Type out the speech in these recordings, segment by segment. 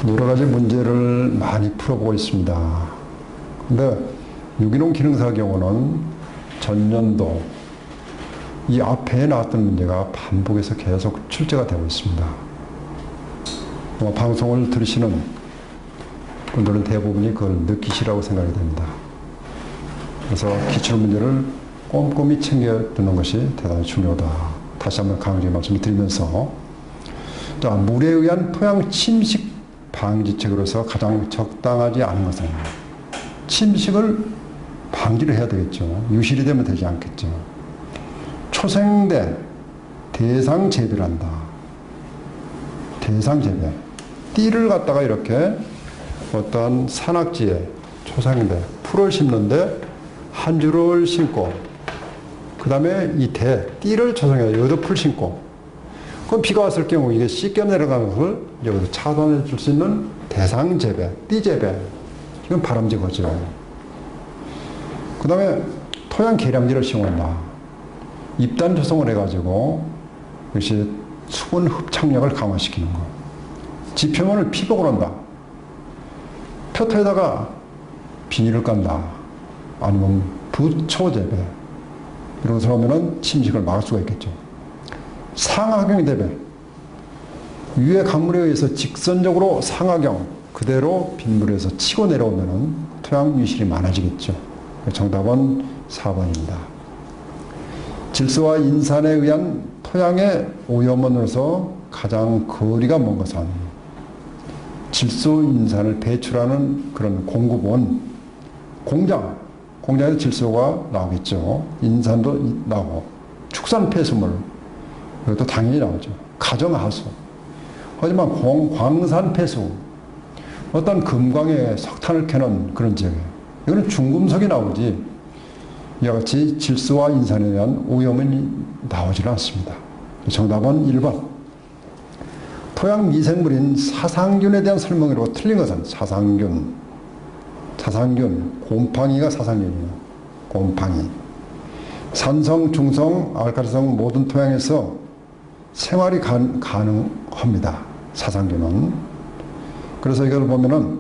여러 가지 문제를 많이 풀어보고 있습니다. 근데 유기농 기능사 경우는 전년도 이 앞에 나왔던 문제가 반복해서 계속 출제가 되고 있습니다. 방송을 들으시는 분들은 대부분이 그걸 느끼시라고 생각이 됩니다. 그래서 기출문제를 꼼꼼히 챙겨 듣는 것이 대단히 중요하다. 다시 한번 강조해 말씀을 드리면서, 자, 물에 의한 토양 침식 방지책으로서 가장 적당하지 않은 것은 침식을 방지를 해야 되겠죠. 유실이 되면 되지 않겠죠. 초생된 대상 재배를 한다. 대상 재배. 띠를 갖다가 이렇게 어떤 산악지에 초생된 풀을 심는데 한 줄을 심고, 그 다음에 이 띠를 초생해서 여기도 풀 심고, 그럼 비가 왔을 경우 이게 씻겨 내려가는 것을 여기서 차단해 줄 수 있는 대상 재배, 띠 재배. 이건 바람직하죠. 그 다음에 토양 계량기를 시공한다. 입단 조성을 해가지고 이것이 수분 흡착력을 강화시키는 거. 지표면을 피복을 한다. 표토에다가 비닐을 깐다. 아니면 부초 재배. 이런 것을 하면은 침식을 막을 수가 있겠죠. 상하경 재배. 위의 강물에 의해서 직선적으로 상하경 그대로 빗물에서 치고 내려오면은 토양 유실이 많아지겠죠. 정답은 4번입니다. 질소와 인산에 의한 토양의 오염원으로서 가장 거리가 먼 것은 질소, 인산을 배출하는 그런 공급원, 공장에서 질소가 나오겠죠. 인산도 나오고, 축산 폐수물, 이것도 당연히 나오죠. 가정하수. 하지만 광산 폐수, 어떤 금광에 석탄을 캐는 그런 지역에, 이거는 중금속이 나오지, 이와 같이 질소와 인산에 대한 오염은 나오지는 않습니다. 정답은 1번. 토양 미생물인 사상균에 대한 설명으로 틀린 것은 사상균, 곰팡이가 사상균이에요. 곰팡이. 산성, 중성, 알칼리성 모든 토양에서 생활이 가능합니다. 사상균은. 그래서 이걸 보면은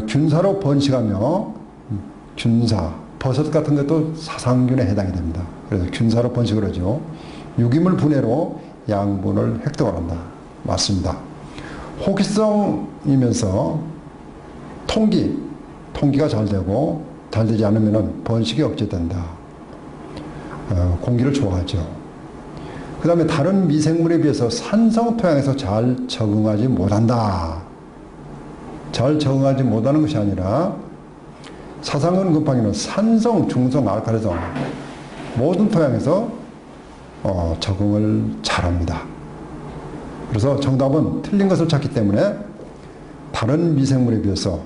균사로 번식하며, 균사, 버섯 같은 것도 사상균에 해당이 됩니다. 그래서 균사로 번식을 하죠. 유기물 분해로 양분을 획득을 한다. 맞습니다. 호기성이면서 통기가 잘 되고, 잘 되지 않으면 번식이 억제된다. 공기를 좋아하죠. 그 다음에 다른 미생물에 비해서 산성 토양에서 잘 적응하지 못한다. 잘 적응하지 못하는 것이 아니라 사상균 곰팡이는 산성, 중성, 알칼리성 모든 토양에서 적응을 잘합니다. 그래서 정답은 틀린 것을 찾기 때문에 다른 미생물에 비해서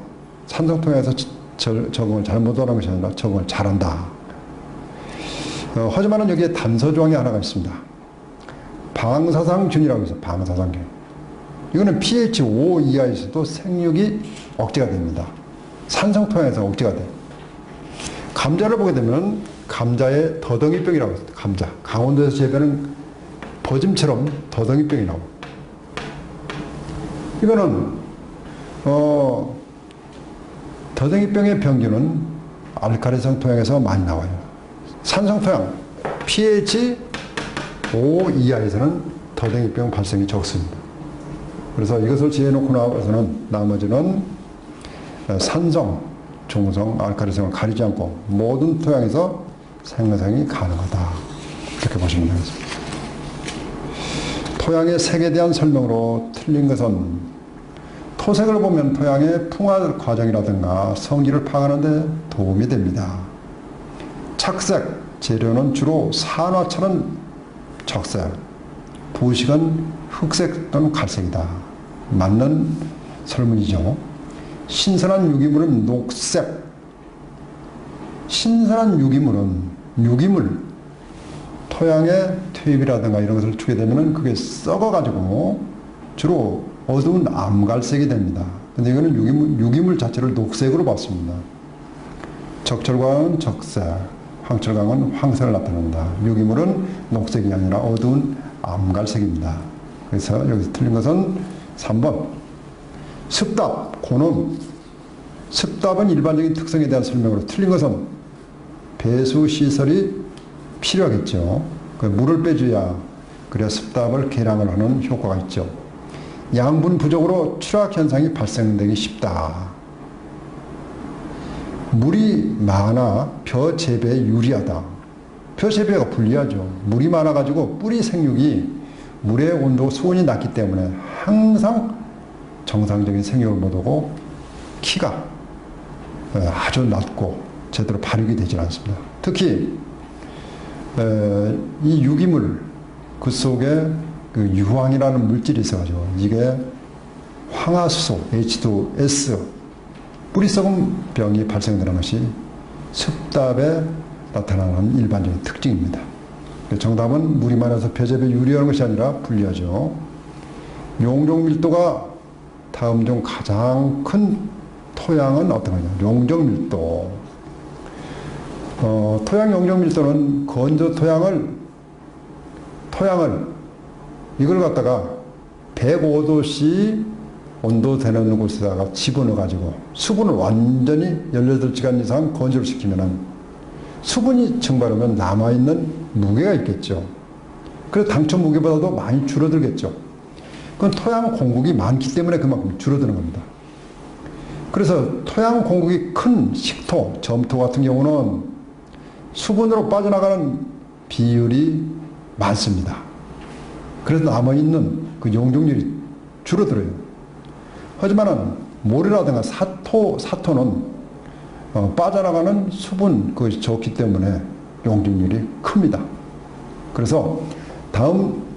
산성 토양에서 적응을 잘 못하는 것이 아니라 적응을 잘한다. 하지만 여기에 단서 조항이 하나가 있습니다. 방사상균이라고 해서 방사상균. 이거는 pH 5 이하에서도 생육이 억제가 됩니다. 산성 토양에서 억제가 돼. 감자를 보게 되면 감자에 더덩이병이라고 해서 감자. 강원도에서 재배하는 버짐처럼 더덩이병이 나오고. 이거는 더덩이병의 병균은 알칼리성 토양에서 많이 나와요. 산성 토양 pH 5 이하에서는 더덩이병 발생이 적습니다. 그래서 이것을 지어놓고 나서는 나머지는 산성, 중성, 알칼리성을 가리지 않고 모든 토양에서 생성이 가능하다. 이렇게 보시면 되겠습니다. 토양의 색에 대한 설명으로 틀린 것은 토색을 보면 토양의 풍화 과정이라든가 성질을 파악하는 데 도움이 됩니다. 착색, 재료는 주로 산화철은 적색, 부식은 흑색 또는 갈색이다. 맞는 설문이죠. 신선한 유기물은 녹색. 신선한 유기물, 토양의 퇴입이라든가 이런 것을 주게 되면 그게 썩어가지고 주로 어두운 암갈색이 됩니다. 근데 이거는 유기물 자체를 녹색으로 봤습니다. 적철광은 적색, 황철광은 황색을 나타낸다. 유기물은 녹색이 아니라 어두운 암갈색입니다. 그래서 여기서 틀린 것은 3번. 습답, 고농. 습답은 일반적인 특성에 대한 설명으로 틀린 것은 배수 시설이 필요하겠죠. 그 물을 빼줘야 그래야 습답을 개량을 하는 효과가 있죠. 양분 부족으로 추락 현상이 발생되기 쉽다. 물이 많아 벼 재배에 유리하다. 벼 재배가 불리하죠. 물이 많아가지고 뿌리 생육이 물의 온도, 수온이 낮기 때문에 항상 정상적인 생육을 못하고 키가 아주 낮고 제대로 발육이 되지 않습니다. 특히 이 유기물 그 속에 그 유황이라는 물질이 있어가지고 이게 황화수소 H2S 뿌리썩은 병이 발생되는 것이 습답에 나타나는 일반적인 특징입니다. 정답은 물이 많아서 벼재배에 유리한 것이 아니라 불리하죠. 용종 밀도가 다음 중 가장 큰 토양은 어떤 거냐? 용종 밀도. 토양 용종 밀도는 건조 토양을 이걸 갖다가 105도씨 온도 되는 곳에다가 집어넣어 가지고 수분을 완전히 18시간 이상 건조를 시키면은 수분이 증발하면 남아있는 무게가 있겠죠. 그래서 당초 무게보다도 많이 줄어들겠죠. 그건 토양 공급이 많기 때문에 그만큼 줄어드는 겁니다. 그래서 토양 공급이 큰 식토, 점토 같은 경우는 수분으로 빠져나가는 비율이 많습니다. 그래서 남아있는 그 용적률이 줄어들어요. 하지만은 모래라든가 사토는 빠져나가는 수분 그것이 적기 때문에 용적률이 큽니다. 그래서 다음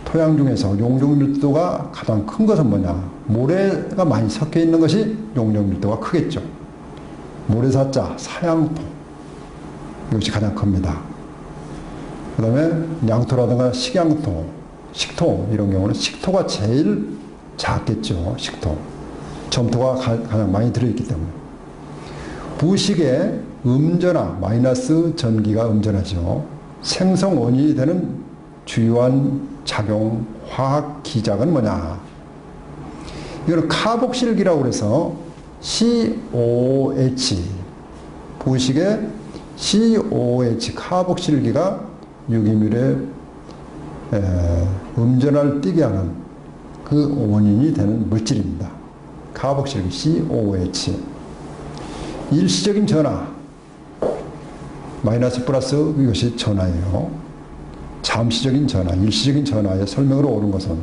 토양 중에서 용적밀도가 가장 큰 것은 뭐냐? 모래가 많이 섞여 있는 것이 용적밀도가 크겠죠. 모래사자, 사양토 이것이 가장 큽니다. 그 다음에 양토라든가 식양토, 식토 이런 경우는 식토가 제일 작겠죠. 식토. 점토가 가장 많이 들어있기 때문에. 부식의 음전화, 마이너스 전기가 음전하죠. 생성 원인이 되는 주요한 작용 화학 기작은 뭐냐? 이거는 카복실기라고 해서 COH, 부식의 COH, 카복실기가 유기물의 음전화를 띠게 하는 그 원인이 되는 물질입니다. 카복실기 COH. 일시적인 전화, 마이너스 플러스 이것이 전화예요. 잠시적인 전화, 일시적인 전화의 설명으로 옳은 것은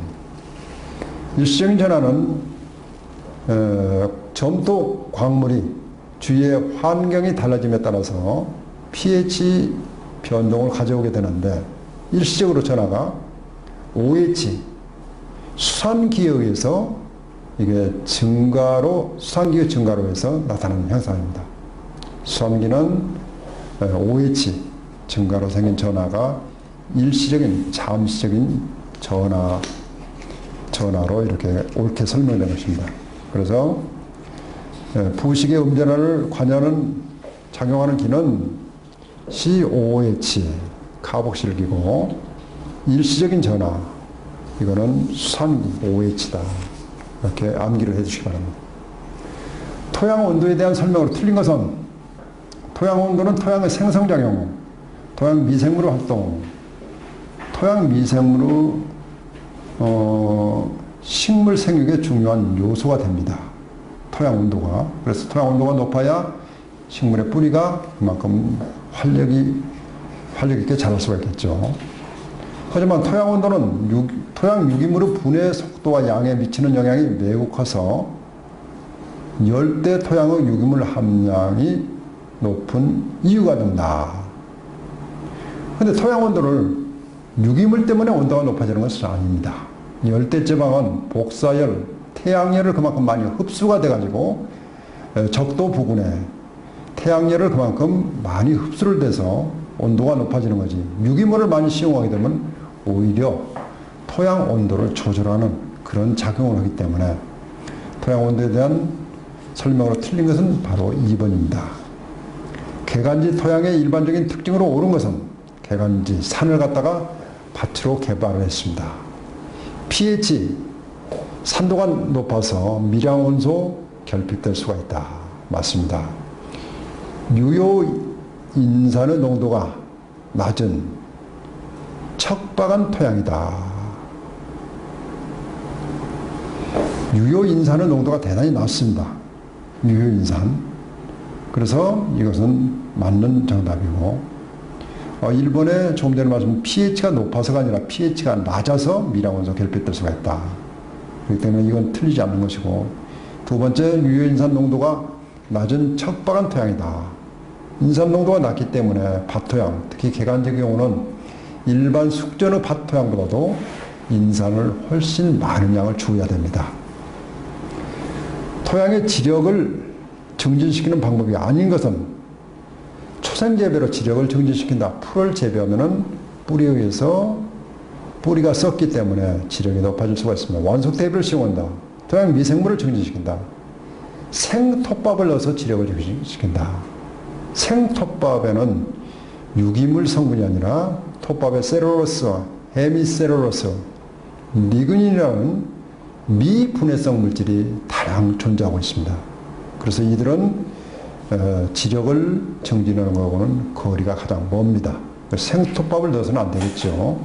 일시적인 전화는 점토 광물이 주위의 환경이 달라짐에 따라서 pH 변동을 가져오게 되는데 일시적으로 전화가 OH 수산기에 의해서 이게 수산기의 증가로 해서 나타나는 현상입니다. 수산기는 OH 증가로 생긴 전하가 일시적인 잠시적인 전하로 이렇게 옳게 설명된 것입니다. 그래서 부식의 음전화를 관여하는 작용하는 기는 COH 카복실기고 일시적인 전하 이거는 수산기 OH다. 이렇게 암기를 해주시기 바랍니다. 토양 온도에 대한 설명으로 틀린 것은 토양 온도는 토양의 생성작용, 토양 미생물 활동, 토양 미생물의 식물 생육에 중요한 요소가 됩니다. 토양 온도가. 그래서 토양 온도가 높아야 식물의 뿌리가 그만큼 활력 있게 자랄 수가 있겠죠. 하지만 토양 온도는 토양 유기물의 분해 속도와 양에 미치는 영향이 매우 커서 열대 토양의 유기물 함량이 높은 이유가 된다. 그런데 토양 온도를 유기물 때문에 온도가 높아지는 것은 아닙니다. 열대 지방은 복사열, 태양열을 그만큼 많이 흡수가 돼가지고 적도 부근에 태양열을 그만큼 많이 흡수를 돼서 온도가 높아지는 거지. 유기물을 많이 시용하게 되면 오히려 토양 온도를 조절하는 그런 작용을 하기 때문에 토양 온도에 대한 설명으로 틀린 것은 바로 2번입니다. 개간지 토양의 일반적인 특징으로 옳은 것은 개간지 산을 갖다가 밭으로 개발을 했습니다. pH 산도가 높아서 밀양원소 결핍될 수가 있다. 맞습니다. 유효 인산의 농도가 낮은 척박한 토양이다. 유효 인산의 농도가 대단히 낮습니다. 유효 인산. 그래서 이것은 맞는 정답이고, 일본에 조금 전에 말씀 pH가 높아서가 아니라 pH가 낮아서 밀양원소 결핍될 수가 있다. 그렇기 때문에 이건 틀리지 않는 것이고, 두 번째, 유효 인산 농도가 낮은 척박한 토양이다. 인산 농도가 낮기 때문에 밭토양, 특히 개간지의 경우는 일반 숙전의 밭토양보다도 인산을 훨씬 많은 양을 주어야 됩니다. 토양의 지력을 증진시키는 방법이 아닌 것은 초생재배로 지력을 증진시킨다. 풀을 재배하면은 뿌리에 의해서 뿌리가 썩기 때문에 지력이 높아질 수가 있습니다. 완숙 대비를 시행한다. 토양 미생물을 증진시킨다. 생톱밥을 넣어서 지력을 증진시킨다. 생톱밥에는 유기물 성분이 아니라 톱밥에 셀룰로스, 헤미셀룰로스, 리그닌이라는 미분해성 물질이 다량 존재하고 있습니다. 그래서 이들은 지력을 증진하는 것하고는 거리가 가장 멉니다. 생톱밥을 넣어서는 안 되겠죠.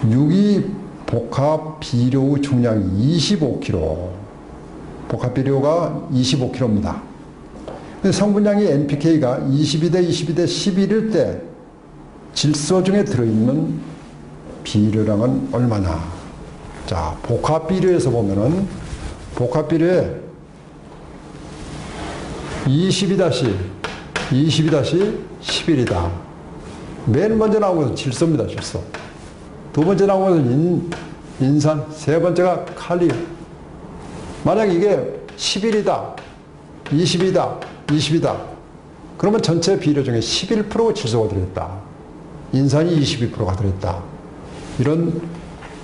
유기복합 비료의 중량이 25kg, 복합 비료가 25kg입니다. 성분량이 NPK가 22대 22대 11일 때 질소 중에 들어있는 비료량은 얼마냐? 자, 복합 비료에서 보면은 복합 비료에 22-11이다. 맨 먼저 나온 것은 질소입니다. 질소. 두 번째 나온 것은 인산. 세 번째가 칼륨. 만약 이게 11이다, 20이다. 그러면 전체 비료 중에 11%가 질소가 들어있다. 인산이 22%가 들어있다. 이런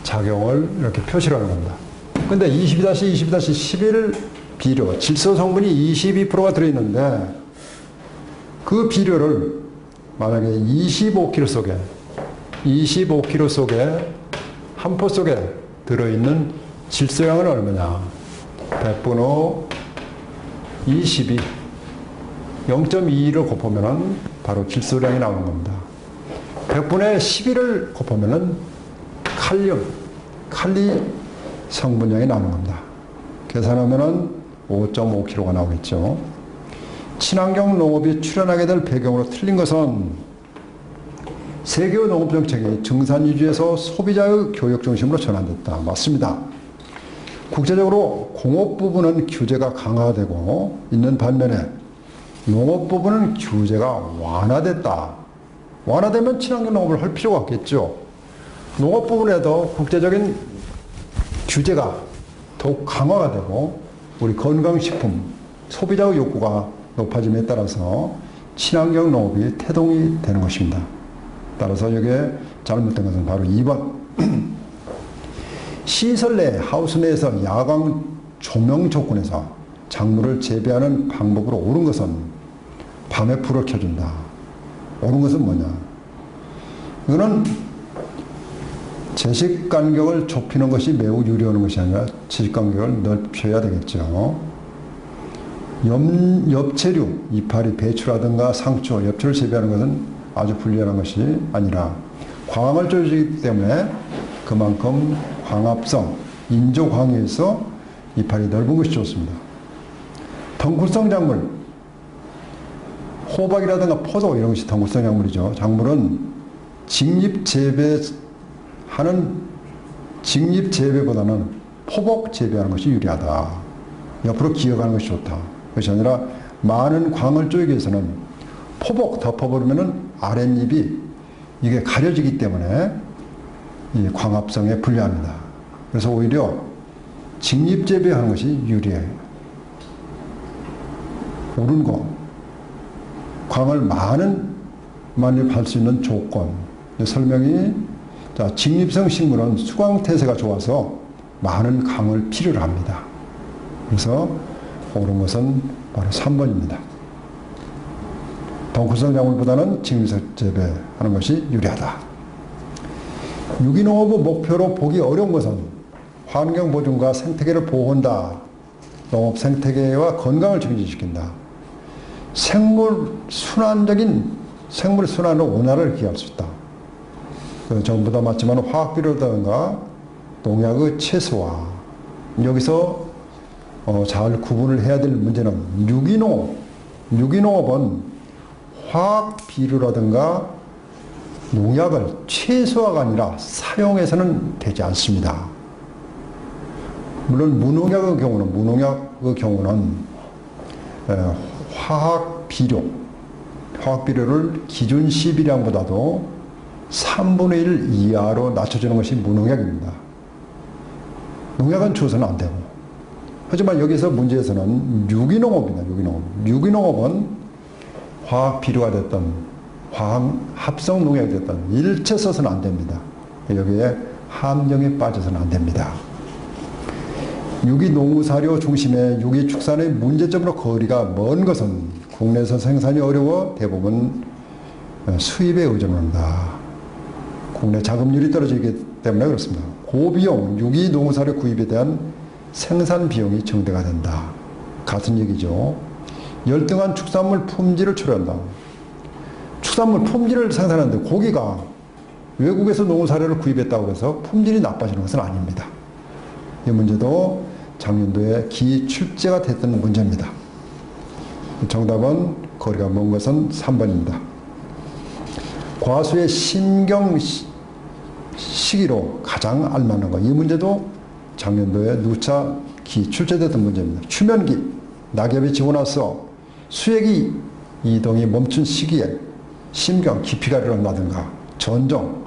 작용을 이렇게 표시를 하는 겁니다. 근데 22-11 비료, 질소 성분이 22%가 들어있는데 그 비료를 만약에 25kg 속에 한 포 속에 들어있는 질소량은 얼마냐? 100분의 22, 0.22를 곱하면 바로 질소량이 나오는 겁니다. 100분의 11을 곱하면 칼리 성분량이 나오는 겁니다. 계산하면 5.5kg가 나오겠죠. 친환경 농업이 출현하게 될 배경으로 틀린 것은 세계의 농업 정책이 증산 위주에서 소비자의 교육 중심으로 전환됐다. 맞습니다. 국제적으로 공업 부분은 규제가 강화되고 있는 반면에 농업 부분은 규제가 완화됐다. 완화되면 친환경 농업을 할 필요가 없겠죠. 농업 부분에도 국제적인 규제가 더욱 강화가 되고 우리 건강식품, 소비자의 욕구가 높아짐에 따라서 친환경 농업이 태동이 되는 것입니다. 따라서 여기에 잘못된 것은 바로 2번. 시설 내, 하우스 내에서 야광 조명 조건에서 작물을 재배하는 방법으로 옳은 것은 밤에 불을 켜준다. 옳은 것은 뭐냐? 이거는 제식 간격을 좁히는 것이 매우 유리한 것이 아니라 제식 간격을 넓혀야 되겠죠. 엽채류, 이파리, 배추라든가 상추, 엽채를 재배하는 것은 아주 불리한 것이 아니라 광합을 쪼여주기 때문에 그만큼 광합성, 인조광해에서 이파리 넓은 것이 좋습니다. 덩굴성 작물, 호박이라든가 포도 이런 것이 덩굴성 작물이죠. 작물은 직립 재배보다는 포복 재배하는 것이 유리하다. 옆으로 기어가는 것이 좋다. 그것이 아니라 많은 광을 쪼이기 위해서는 포복 덮어버리면은 아랫잎이 이게 가려지기 때문에 이 광합성에 불리합니다. 그래서 오히려 직립 재배하는 것이 유리해요. 옳은 거, 광을 많이 할 수 있는 조건. 설명이, 자, 직립성 식물은 수광태세가 좋아서 많은 강을 필요로 합니다. 그래서 옳은 것은 바로 3번입니다. 덩굴성 작물보다는 직립성 재배하는 것이 유리하다. 유기농업의 목표로 보기 어려운 것은 환경 보존과 생태계를 보호한다. 농업 생태계와 건강을 증진시킨다. 생물의 순환으로 온화를 기할 수 있다. 전부 다 맞지만 화학비료라든가 농약의 최소화. 여기서 잘 구분을 해야 될 문제는 유기농업. 유기농업은 화학비료라든가 농약을 최소화가 아니라 사용해서는 되지 않습니다. 물론 무농약의 경우는 화학비료를 기준 시비량보다도 3분의 1 이하로 낮춰주는 것이 무농약입니다. 농약은 줘서는 안 되고. 하지만 여기서 문제에서는 유기농업입니다. 유기농업은 화학비료가 됐든 화학합성 농약이 됐든 일체 써서는 안 됩니다. 여기에 함정에 빠져서는 안 됩니다. 유기농사료 중심의 유기축산의 문제점으로 거리가 먼 것은 국내에서 생산이 어려워 대부분 수입에 의존한다. 국내 자금률이 떨어지기 때문에 그렇습니다. 고비용 유기농사료 구입에 대한 생산 비용이 증대가 된다. 같은 얘기죠. 열등한 축산물 품질을 초래한다. 축산물 품질을 생산하는데 고기가 외국에서 농사료를 구입했다고 해서 품질이 나빠지는 것은 아닙니다. 이 문제도 작년도에 기출제가 됐던 문제입니다. 정답은 거리가 먼 것은 3번입니다. 과수의 심경 시기로 가장 알만한 것. 이 문제도 작년도에 누차 기출제됐던 문제입니다. 추면기, 낙엽이 지고 나서 수액이 이동이 멈춘 시기에 심경, 깊이가 일어난다든가 전정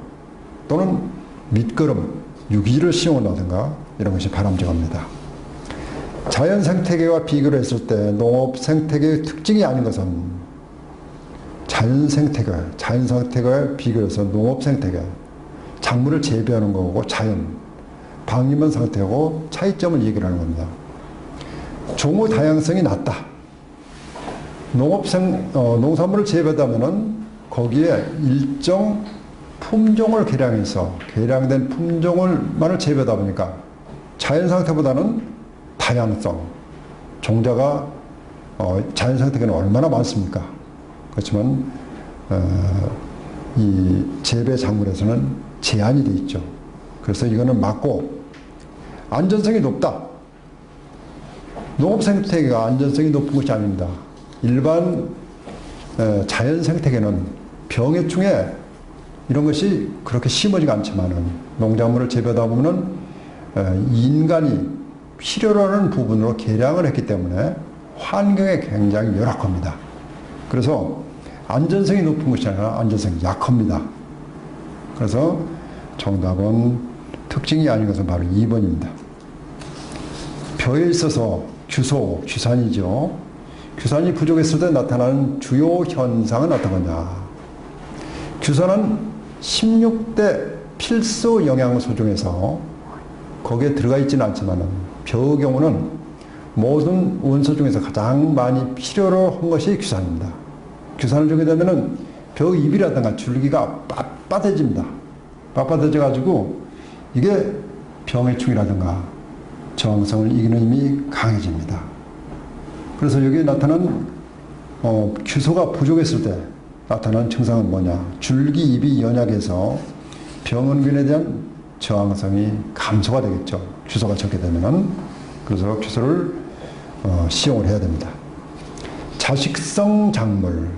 또는 밑거름, 유기질을 시용한다든가 이런 것이 바람직합니다. 자연 생태계와 비교를 했을 때 농업 생태계의 특징이 아닌 것은 자연 생태계와 비교해서 농업 생태계, 작물을 재배하는 거고 자연, 방임한 상태하고 차이점을 얘기를 하는 겁니다. 종의 다양성이 낮다. 농산물을 재배하면은 거기에 일정 품종을 개량된 품종을만을 재배하다 보니까 자연 상태보다는 다양성, 종자가 자연 상태에는 얼마나 많습니까? 그렇지만 이 재배 작물에서는 제한이 돼 있죠. 그래서 이거는 맞고 안전성이 높다. 농업 생태계가 안전성이 높은 것이 아닙니다. 일반 자연 생태계는 병해충에 이런 것이 그렇게 심하지가 않지만은 농작물을 재배하다 보면은 인간이 필요로 하는 부분으로 개량을 했기 때문에 환경에 굉장히 열악합니다. 그래서 안전성이 높은 것이 아니라 안전성이 약합니다. 그래서 정답은 특징이 아닌 것은 바로 2번입니다. 벼에 있어서 규산이죠. 규산이 부족했을 때 나타나는 주요 현상은 어떤 거냐. 규산은 16대 필수 영양소 중에서 거기에 들어가 있지는 않지만 벼의 경우는 모든 원소 중에서 가장 많이 필요로 한 것이 규산입니다. 규산을 주게 되면은 벼 잎이라든가 줄기가 빳빳해집니다. 빳빳해져가지고 이게 병해충이라든가 저항성을 이기는 힘이 강해집니다. 그래서 여기에 나타난 규소가 부족했을 때 나타난 증상은 뭐냐? 줄기 잎이 연약해서 병원균에 대한 저항성이 감소가 되겠죠. 규소가 적게 되면은. 그래서 규소를 시용을 해야 됩니다. 자식성 작물,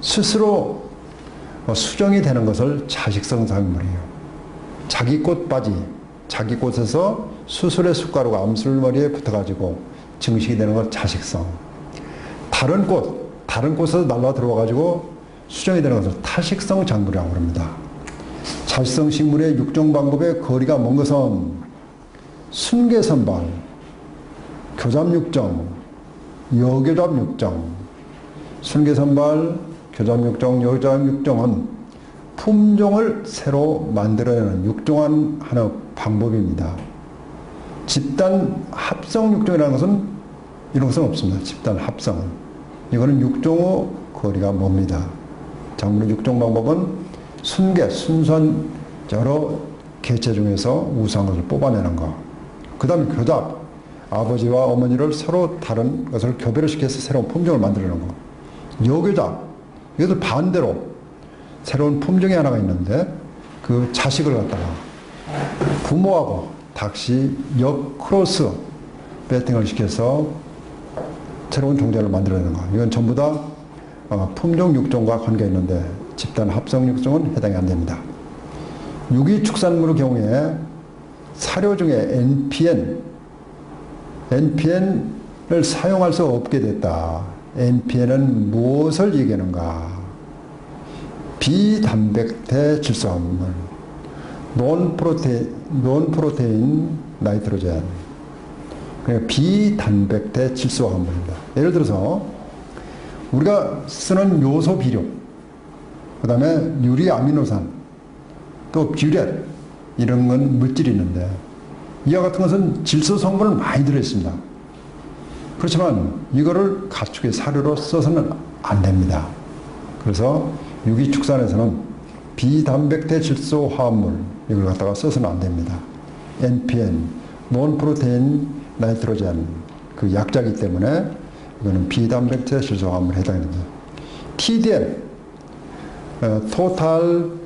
스스로 수정이 되는 것을 자식성 작물이에요. 자기 꽃바지, 자기 꽃에서 수술의 숟가루가 암술머리에 붙어가지고 증식이 되는 것 자식성. 다른 꽃에서 날라 들어와가지고 수정이 되는 것을 타식성 작물이라고 합니다. 자식성 식물의 육종 방법의 거리가 먼 것은 순계선발, 교잡육종, 여교잡육종, 순계선발, 교잡육종, 여교잡육종은 품종을 새로 만들어내는 육종하는 방법입니다. 집단 합성 육종이라는 것은 이런 것은 없습니다. 집단 합성은. 이거는 육종의 거리가 멉니다. 작물의 육종 방법은 순수한 여러 개체 중에서 우수한 것을 뽑아내는 것. 그 다음에 교잡. 아버지와 어머니를 서로 다른 것을 교배를 시켜서 새로운 품종을 만들어내는 거. 여교잡. 이것도 반대로 새로운 품종이 하나가 있는데 그 자식을 갖다가 부모하고 다시 역크로스 배팅을 시켜서 새로운 종자를 만들어내는 거. 이건 전부 다 품종 육종과 관계가 있는데 집단 합성 육종은 해당이 안 됩니다. 유기축산물의 경우에 사료 중에 NPN을 사용할 수 없게 됐다. NPN은 무엇을 얘기하는가? 비단백대 질소화합물, 논프로테인 나이트로젠. 그러니까 비단백대 질소화합물입니다. 예를 들어서 우리가 쓰는 요소 비료, 그 다음에 유리아미노산, 또 뷰렛, 이런 건 물질이 있는데 이와 같은 것은 질소 성분을 많이 들어있습니다. 그렇지만 이거를 가축의 사료로 써서는 안 됩니다. 그래서 유기축산에서는 비단백대 질소 화합물 이걸 갖다가 써서는 안 됩니다. NPN, 논프로테인 나이트로젠, 그 약자이기 때문에 이거는 비단백대 질소 화합물에 해당이 됩니다. TDN, Total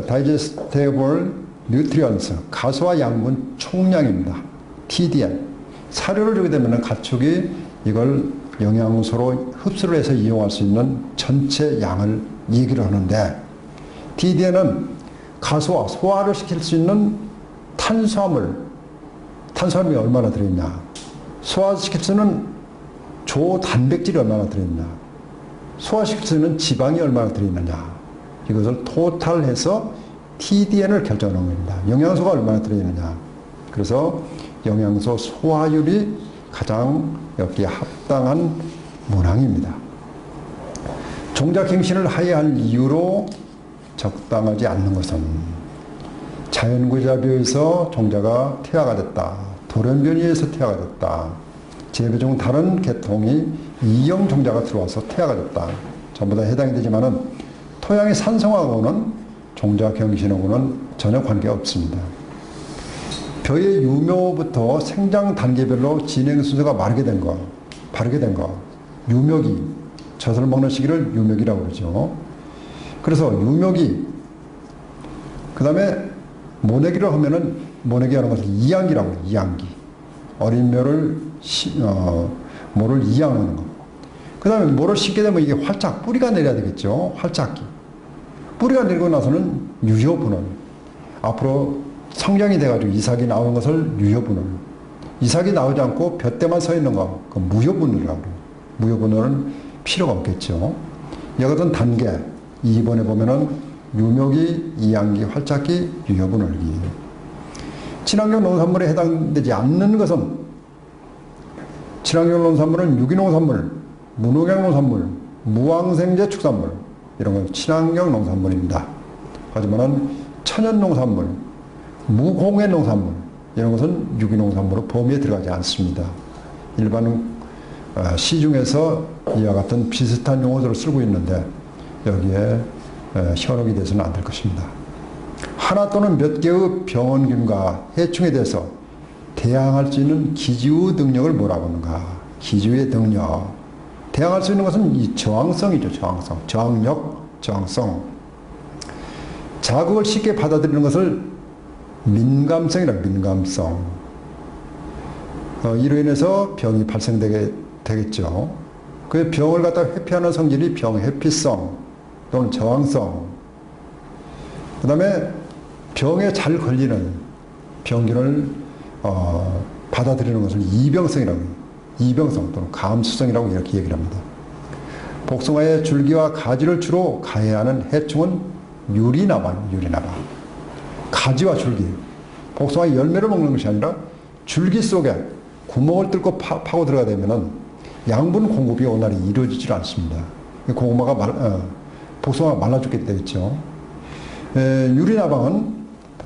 Digestible Nutrients, 가소화 양분 총량입니다. TDN. 사료를 주게 되면 가축이 이걸 영양소로 흡수를 해서 이용할 수 있는 전체 양을 얘기를 하는데 TDN은 가소화, 소화를 시킬 수 있는 탄수화물이 얼마나 들어있냐, 소화시킬 수 있는 조단백질이 얼마나 들어있냐, 소화시킬 수 있는 지방이 얼마나 들어있느냐, 이것을 토탈해서 TDN을 결정하는 겁니다. 영양소가 얼마나 들어있느냐. 그래서 영양소 소화율이 가장 여기에 합당한 문항입니다. 종자갱신을 하여야 할 이유로 적당하지 않는 것은 자연구자비에서 종자가 퇴화가 됐다, 돌연변이에 의해서 퇴화가 됐다, 재배 중 다른 계통이 이형 종자가 들어와서 퇴화가 됐다, 전부 다 해당이 되지만은 토양의 산성하고는 종자갱신하고는 전혀 관계가 없습니다. 벼의 유묘부터 생장 단계별로 진행 순서가 바르게 된 거, 유묘기, 젖을 먹는 시기를 유묘기라고 그러죠. 그래서 유묘기, 그 다음에 모내기를 하면은 모내기 하는 것을 이양기라고 해요. 이양기. 어린 묘를, 모를 이양하는 거. 그 다음에 모를 심게 되면 이게 활짝, 뿌리가 내려야 되겠죠. 활짝기. 뿌리가 내리고 나서는 유효분원. 앞으로 성장이 돼가지고 이삭이 나오는 것을 유효분원. 이삭이 나오지 않고 볕대만 서 있는 거, 그 무효분원이라고 그래요. 무효분원은 필요가 없겠죠. 여기서 단계, 2번에 보면은 유묘기, 이양기, 활짝기, 유효분원기. 친환경 농산물에 해당되지 않는 것은 친환경 농산물은 유기농산물, 무농약 농산물, 무항생제 축산물, 이런 건 친환경 농산물입니다. 하지만은 천연 농산물, 무공해 농산물, 이런 것은 유기농산물로 범위에 들어가지 않습니다. 일반 시중에서 이와 같은 비슷한 용어들을 쓰고 있는데 여기에 현혹이 돼서는 안 될 것입니다. 하나 또는 몇 개의 병원균과 해충에 대해서 대항할 수 있는 기지의 능력을 뭐라고 하는가? 기지의 능력. 대항할 수 있는 것은 이 저항성이죠. 저항성. 저항력, 저항성. 자극을 쉽게 받아들이는 것을 민감성이라고, 민감성. 이로 인해서 병이 발생되게 되겠죠. 그 병을 갖다 회피하는 성질이 병회피성 또는 저항성. 그 다음에 병에 잘 걸리는 병균을 받아들이는 것을 이병성이라고 해요. 이병성 또는 감수성이라고 이렇게 얘기를 합니다. 복숭아의 줄기와 가지를 주로 가해하는 해충은 유리나바입니다. 가지와 줄기. 복숭아의 열매를 먹는 것이 아니라 줄기 속에 구멍을 뚫고 파고 들어가 되면은 양분 공급이 원활히 이루어지질 않습니다. 복숭아가 말라 죽게 되겠죠. 유리나방은